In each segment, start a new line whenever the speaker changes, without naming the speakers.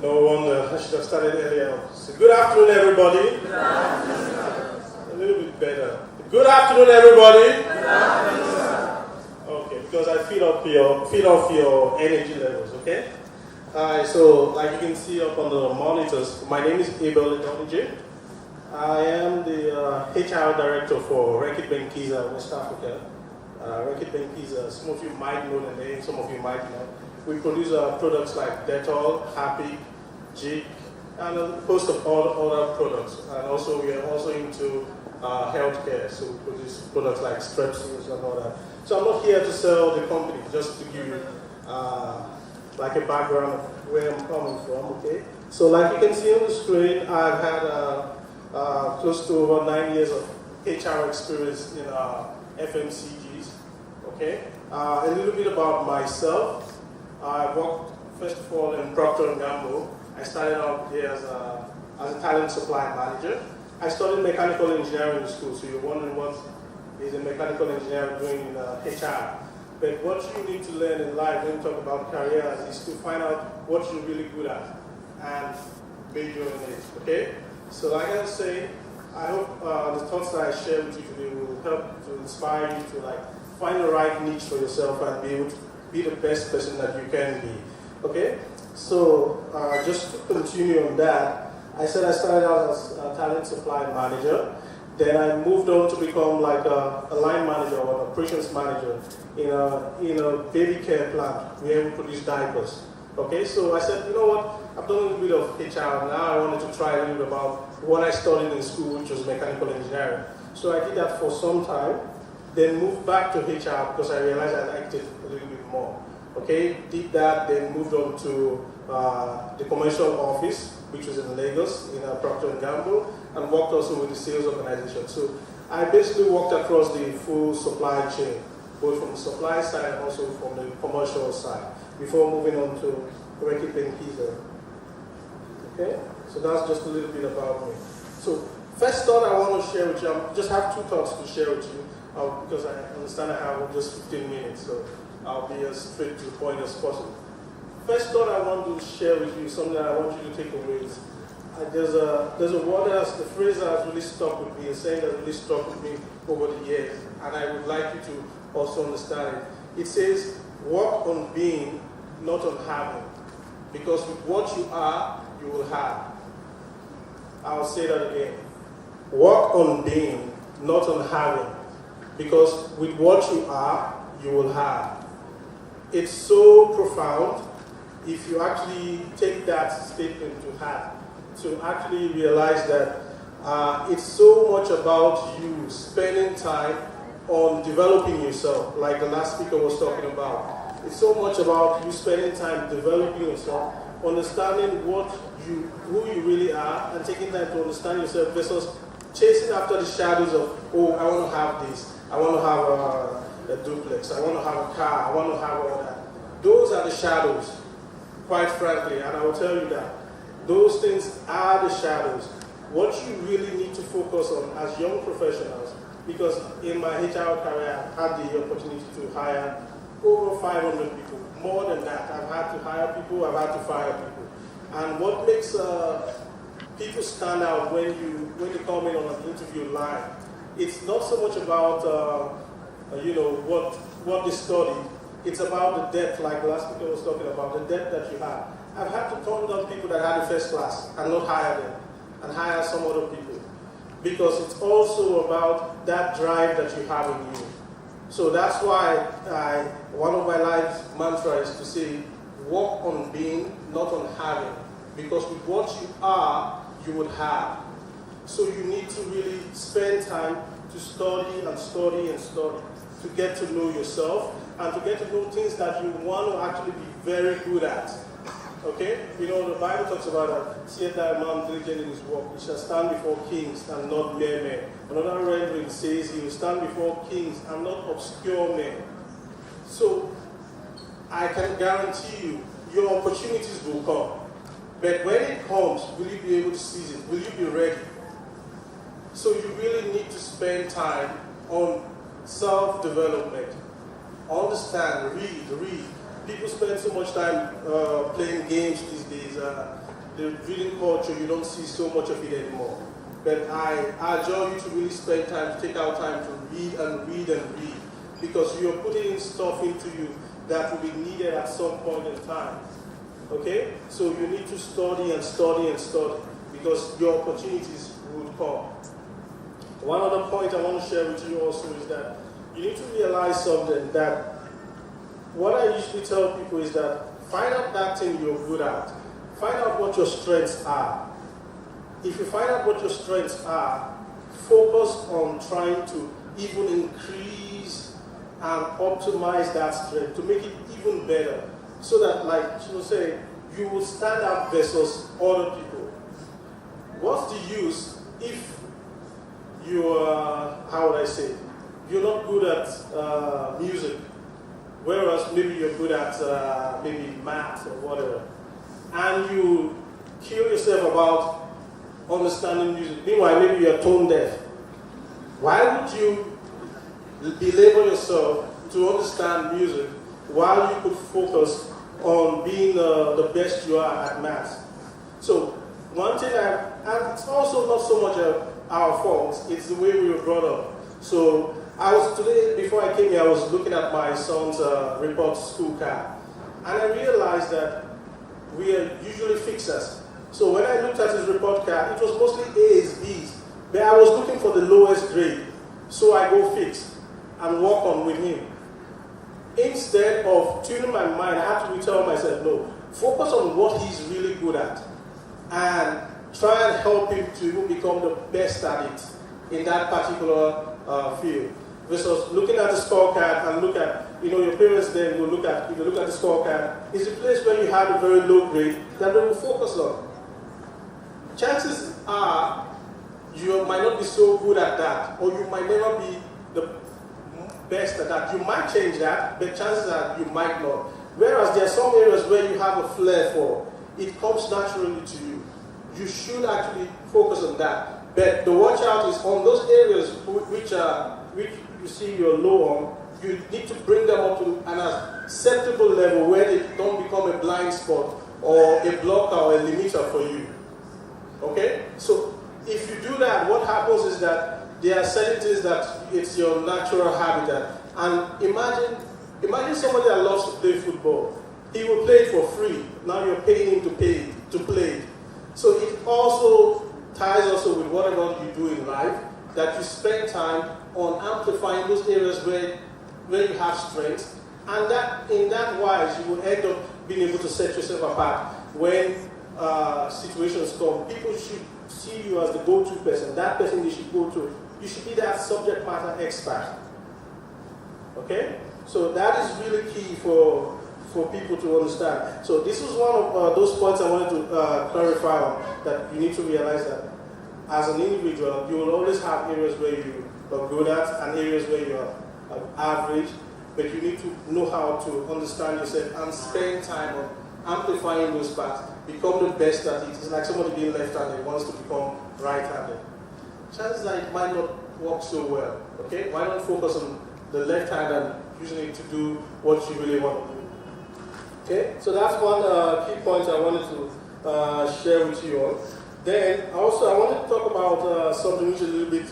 No wonder, I should have started earlier. So good afternoon, everybody. Good afternoon. A little bit better. Good afternoon, everybody. Good afternoon. Okay, because I feed off your energy levels, okay? Alright, so like you can see up on the monitors, my name is Abel Idonije. I am the HR director for Reckitt Benckiser, West Africa. Reckitt Benckiser, some of you might know the name, some of you might not. We produce products like Dideolu, Happy, Jig, and a host of other products. And also we are also into healthcare, so we produce products like Strepsils and all that. So I'm not here to sell the company, just to give you like a background of where I'm coming from, okay? So like you can see on the screen, I've had close to over 9 years of HR experience in FMCGs, okay? A little bit about myself. I worked, first of all, in Procter & Gamble. I started out here as a talent supply manager. I studied mechanical engineering in school, so you're wondering what is a mechanical engineer doing in HR. But what you need to learn in life when you talk about careers is to find out what you're really good at and major in it, okay? So like I was saying, I hope the thoughts that I share with you today will help to inspire you to find the right niche for yourself and be able to be the best person that you can be, okay? So just to continue on that, I said I started out as a talent supply manager. Then I moved on to become like a line manager or an operations manager in a baby care plant where we produce diapers. Okay, so I said, you know what, I've done a little bit of HR, now I wanted to try a little bit about what I studied in school, which was mechanical engineering. So I did that for some time, then moved back to HR because I realized I liked it a little bit more. Okay, did that, then moved on to the commercial office, which was in Lagos, in Procter & Gamble, and worked also with the sales organization. So I basically worked across the full supply chain, both from the supply side and also from the commercial side, before moving on to Reckitt Benckiser. Okay, so that's just a little bit about me. So first thought I want to share with you, I just have two thoughts to share with you, because I understand I have just 15 minutes, so I'll be as straight to the point as possible. First thought I want to share with you, something that I want you to take away is, there's a word, the phrase that has really stuck with me, a saying that really stuck with me over the years, and I would like you to also understand it. It says, work on being, not on having, because with what you are, you will have. I'll say that again. Work on being, not on having, because with what you are, you will have. It's so profound if you actually take that statement to heart, to actually realize that it's so much about you spending time on developing yourself, like the last speaker was talking about. It's so much about you spending time developing yourself, understanding who you really are, and taking time to understand yourself versus chasing after the shadows of, oh, I want to have this, I want to have a duplex, I want to have a car, I want to have all that. Those are the shadows, quite frankly, and I will tell you that. Those things are the shadows. What you really need to focus on as young professionals, because in my HR career, I've had the opportunity to hire over 500 people. More than that, I've had to hire people, I've had to fire people. And what makes people stand out when you come in on an interview line, it's not so much about what they study. It's about the depth, like the last speaker was talking about, the depth that you have. I've had to turn down people that had the first class and not hire them, and hire some other people. Because it's also about that drive that you have in you. So that's why one of my life's mantra is to say, work on being, not on having. Because with what you are, you would have. So you need to really spend time to study and study and study, to get to know yourself, and to get to know things that you want to actually be very good at. Okay? You know, the Bible talks about that, see that man diligent in his work, he shall stand before kings and not mere men. Another rendering says he will stand before kings and not obscure men. So, I can guarantee you, your opportunities will come. But when it comes, will you be able to seize it? Will you be ready? So you really need to spend time on self-development. Understand, read. People spend so much time playing games these days. the reading culture, you don't see so much of it anymore. But I urge you to really spend time, to take out time to read and read and read, because you're putting in stuff into you that will be needed at some point in time. Okay? So you need to study and study and study, because your opportunities will come. One other point I want to share with you also is that you need to realize something, that what I usually tell people is that find out that thing you're good at. Find out what your strengths are. If you find out what your strengths are, focus on trying to even increase and optimize that strength to make it even better. So that, like she will say, you will stand out versus other people. What's the use if you are, how would I say, you're not good at music, whereas maybe you're good at maybe math or whatever, and you kill yourself about understanding music. Meanwhile, maybe you're tone deaf. Why would you belabor yourself to understand music while you could focus on being the best you are at math? So one thing, and it's also not so much our fault, it's the way we were brought up. So today, before I came here, I was looking at my son's report school card, and I realized that we are usually fixers. So when I looked at his report card, it was mostly A's, B's, but I was looking for the lowest grade. So I go fix and work on with him. Instead of tuning my mind, I have to tell myself, no, focus on what he's really good at and try and help him to even become the best at it in that particular field. Versus looking at the scorecard and look at, your parents then will look at, if you look at the scorecard, it's a place where you have a very low grade that they will focus on. Chances are you might not be so good at that, or you might never be the best at that. You might change that, but chances are you might not. Whereas there are some areas where you have a flair for, it comes naturally to you. You should actually focus on that. But the watch out is on those areas which you see you're low on, you need to bring them up to an acceptable level where they don't become a blind spot or a blocker or a limiter for you. Okay? So if you do that, what happens is that there are certain things that it's your natural habitat. And imagine somebody that loves to play football. He will play it for free. Now you're paying him to play it. So it also ties also with whatever you do in life, that you spend time on amplifying those areas where you have strengths, and that in that wise you will end up being able to set yourself apart when situations come. People should see you as the go-to person, that person they should go to. You should be that subject matter expert. Okay? So that is really key for people to understand. So this was one of those points I wanted to clarify on, that you need to realize that as an individual, you will always have areas where you are good at and areas where you are average, but you need to know how to understand yourself and spend time on amplifying those parts. Become the best at it. It's like somebody being left-handed wants to become right-handed. Chances are it might not work so well. Okay? Why not focus on the left hand and using it to do what you really want to do? Okay? So that's one key point I wanted to share with you all. Then also I wanted to talk about something which is a little bit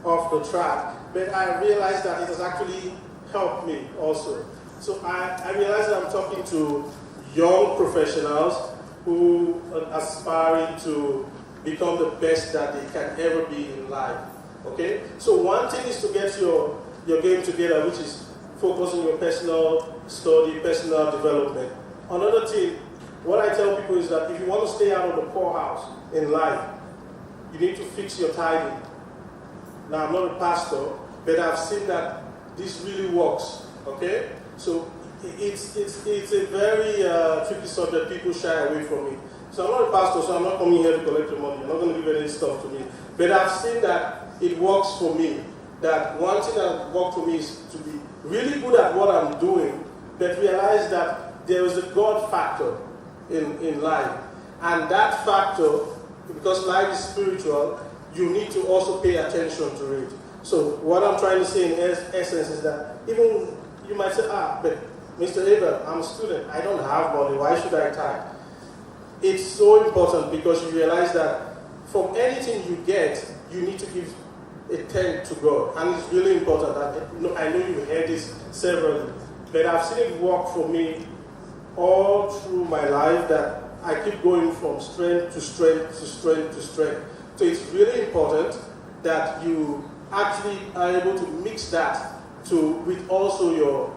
off the track, but I realized that it has actually helped me also. So I realized that I'm talking to young professionals who are aspiring to become the best that they can ever be in life. Okay? So one thing is to get your game together, which is focus on your personal study, personal development. Another thing, what I tell people is that if you want to stay out of the poorhouse in life, you need to fix your tithing. Now, I'm not a pastor, but I've seen that this really works. Okay? So it's a very tricky subject. People shy away from it. So I'm not a pastor, so I'm not coming here to collect your money. I'm not going to give any stuff to me. But I've seen that it works for me. That one thing that worked for me is to be really good at what I'm doing, but realize that there is a God factor in life. And that factor, because life is spiritual, you need to also pay attention to it. So what I'm trying to say in essence is that even you might say, but Mr. Abel, I'm a student. I don't have money. Why should I tithe? it's so important because you realize that from anything you get, you need to give a tenth to God. And it's really important. I know you've heard this severally, but I've seen it work for me all through my life, that I keep going from strength to strength to strength to strength. So it's really important that you actually are able to mix that with also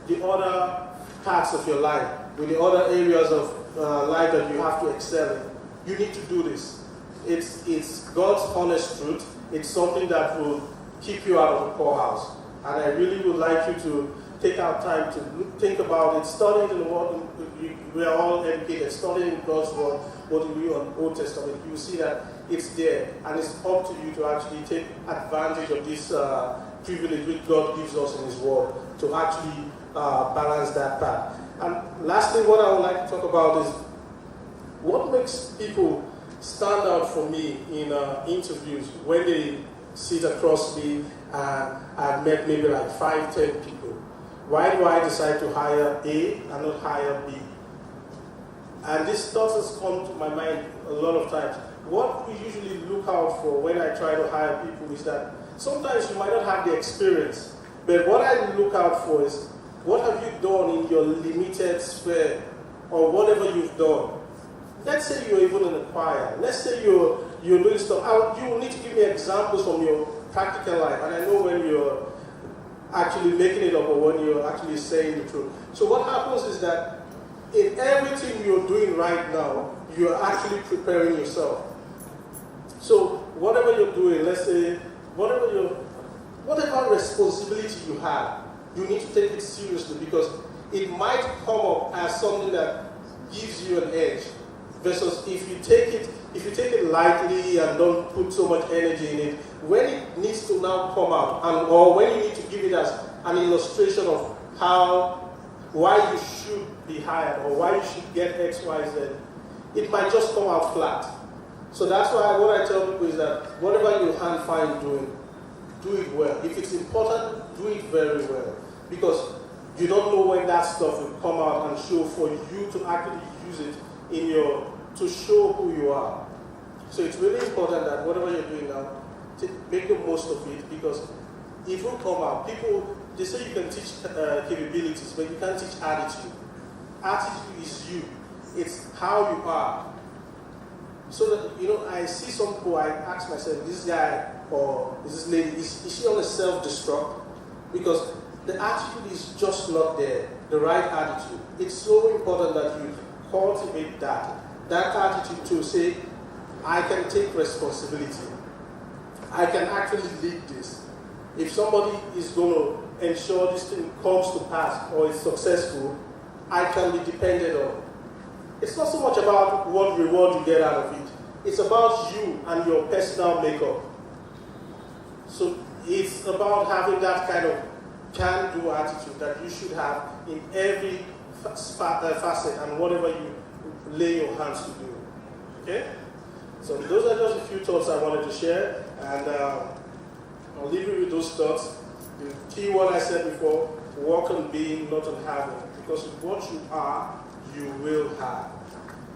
the other parts of your life, with the other areas of life that you have to excel in. You need to do this. It's God's honest truth. It's something that will keep you out of the poorhouse. And I really would like you to take out time to think about it, studying in the Word. We are all educated, studying God's Word, what we read on the Old Testament. You will see that it's there, and it's up to you to actually take advantage of this privilege which God gives us in His Word to actually balance that part. And lastly, what I would like to talk about is what makes people stand out for me in interviews when they sit across me and I've met maybe like 5, 10 people. Why do I decide to hire A and not hire B? And this thought has come to my mind a lot of times. What we usually look out for when I try to hire people is that sometimes you might not have the experience, but what I look out for is what have you done in your limited sphere or whatever you've done. Let's say you're even in a choir. Let's say you're doing stuff. You will need to give me examples from your practical life, and I know when you're actually making it up or when you're actually saying the truth. So what happens is that in everything you're doing right now, you're actually preparing yourself. So whatever you're doing, let's say, whatever responsibility you have, you need to take it seriously, because it might come up as something that gives you an edge, versus if you take it lightly and don't put so much energy in it, when it needs to now come out, or when you need to give it as an illustration of why you should be hired or why you should get X, Y, Z, it might just come out flat. So that's why what I tell people is that whatever you hand find doing, do it well. If it's important, do it very well, because you don't know when that stuff will come out and show for you to actually use it to show who you are. So it's really important that whatever you're doing now, make the most of it, because it will come out. People, they say you can teach capabilities, but you can't teach attitude. Attitude is you. It's how you are. So that, I see some people, I ask myself, this guy or this lady, is she on a self-destruct? Because the attitude is just not there, the right attitude. It's so important that you cultivate that attitude to say, I can take responsibility. I can actually lead this. If somebody is going to ensure this thing comes to pass or is successful, I can be depended on. It's not so much about what reward you get out of it. It's about you and your personal makeup. So it's about having that kind of can-do attitude that you should have in every facet and whatever you lay your hands to do. Okay? So those are just a few thoughts I wanted to share, and I'll leave you with those thoughts. The key one I said before: work on being, not on having, because what you are, you will have.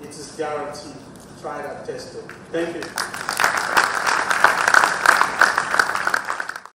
It is guaranteed. Try that, test it. Thank you.